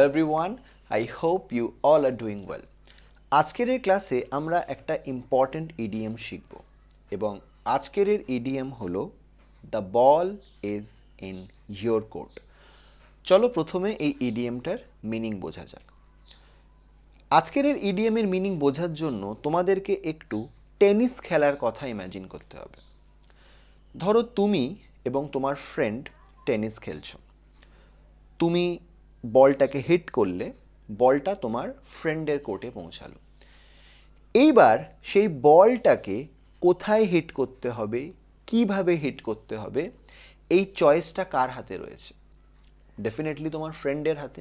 Hello everyone, I hope you all are doing well. আজকের এই ক্লাসে আমরা একটা ইম্পর্টেন্ট ইডিয়ম শিখব এবং আজকের এর ইডিয়ম হলো the ball is in your court. চলো প্রথমে এই ইডিয়মটার মিনিং বোঝা যাক। আজকের এর ইডিয়মের মিনিং বোঝার জন্য তোমাদেরকে একটু টেনিস খেলার কথা ইমাজিন করতে হবে। ধরো তুমি এবং তোমার ফ্রেন্ড টেনিস খেলছো। তুমি বলটাকে হিট করলে বলটা তোমার ফ্রেন্ডের কোর্টে পৌঁছালো। এইবার সেই বলটাকে কোথায় হিট করতে হবে, কিভাবে হিট করতে হবে, এই চয়েসটা কার হাতে রয়েছে? ডেফিনেটলি তোমার ফ্রেন্ডের হাতে।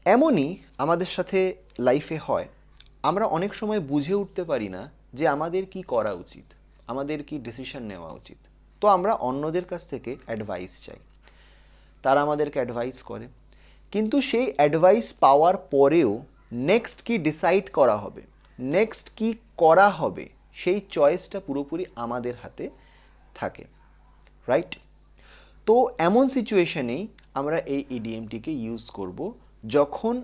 এমনই আমাদের সাথে লাইফে হয়, আমরা অনেক সময় বুঝে উঠতে পারি না যে আমাদের কি করা উচিত, আমাদের কি ডিসিশন নেওয়া উচিত। তো আমরা অন্যদের কাছ থেকে অ্যাডভাইস চাই, তারা আমাদেরকে অ্যাডভাইস করে, কিন্তু সেই অ্যাডভাইস পাওয়ার পরেও নেক্সট কি ডিসাইড করা হবে, নেক্সট কি করা হবে, সেই চয়েসটা পুরোপুরি আমাদের হাতে থাকে, রাইট? তো এমন সিচুয়েশনেই আমরা এই ইডিএমটিকে ইউজ করব যখন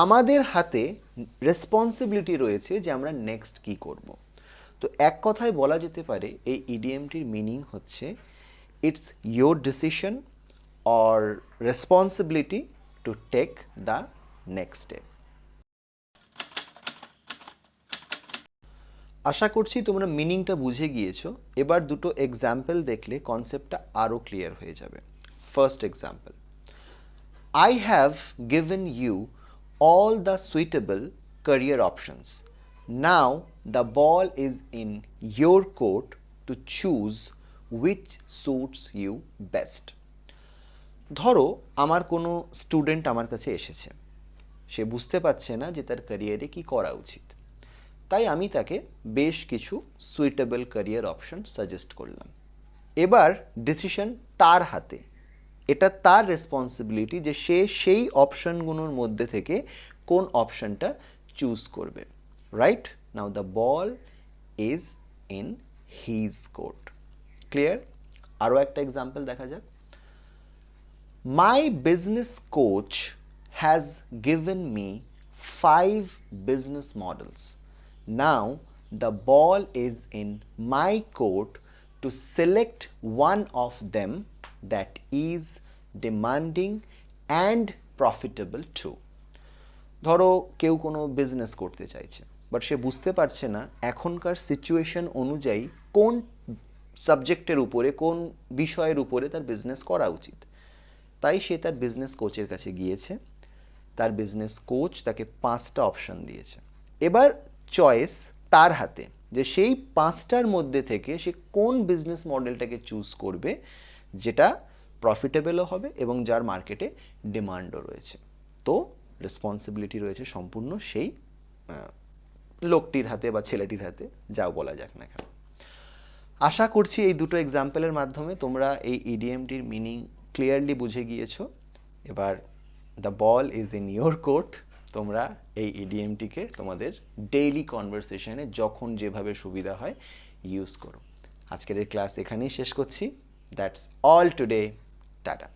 আমাদের হাতে রেসপন্সিবিলিটি রয়েছে যে আমরা নেক্সট কি করব। তো এক কথায় বলা যেতে পারে এই ইডিএমটির মিনিং হচ্ছে it's your decision or responsibility to take the next step. আশা করছি তোমরা মিনিংটা বুঝে গিয়েছো। এবার দুটো এক্সাম্পল দেখলে কনসেপ্টটা আরও ক্লিয়ার হয়ে যাবে। First example, I have given you all the suitable career options. Now the ball is in your court to choose which suits you best. ধরো আমার কোনো স্টুডেন্ট আমার কাছে এসেছে, সে বুঝতে পারছে না যে তার ক্যারিয়ারে কি করা উচিত, তাই আমি তাকে বেশ কিছু সুইটেবল ক্যারিয়ার অপশন সাজেস্ট করলাম। এবার ডিসিশন তার হাতে, এটা তার রেসপন্সিবিলিটি যে সে সেই অপশনগুলোর মধ্যে থেকে কোন অপশনটা চুজ করবে, right? Now the ball is in his court. Clear? আরও একটা এক্সাম্পল দেখা যাক। My business coach has given me 5 business models. Now the ball is in my court to select one of them that is demanding and profitable too. ধরো কেউ কোনো business করতে চাইছে, but সে বুঝতে পারছে না এখনকার সিচুয়েশন অনুযায়ী কোন সাবজেক্টের উপরে, কোন বিষয়ের উপরে তার বিজনেস করা উচিত। তাই সে তার বিজনেস কোচের কাছে গিয়েছে, তার বিজনেস কোচ তাকে 5টা অপশন দিয়েছে। এবার চয়েস তার হাতে যে সেই 5টার মধ্যে থেকে সে কোন বিজনেস মডেলটাকে চুজ করবে যেটা প্রফিটেবলও হবে এবং যার মার্কেটে ডিমান্ডও রয়েছে। তো রেসপন্সিবিলিটি রয়েছে সম্পূর্ণ সেই লোকটির হাতে বা ছেলেটির হাতে, যাও বলা যাক না কেন। আশা করছি এই দুটো এক্সাম্পলের মাধ্যমে তোমরা এই ইডিএমটির মিনিং ক্লিয়ারলি বুঝে গিয়েছো। এবার the ball is in your court, তোমরা এই ইডিএমটিকে তোমাদের ডেইলি কনভারসেশনে যখন যেভাবে সুবিধা হয় ইউজ করো। আজকের এই ক্লাস এখানেই শেষ করছি। That's all today. টাটা।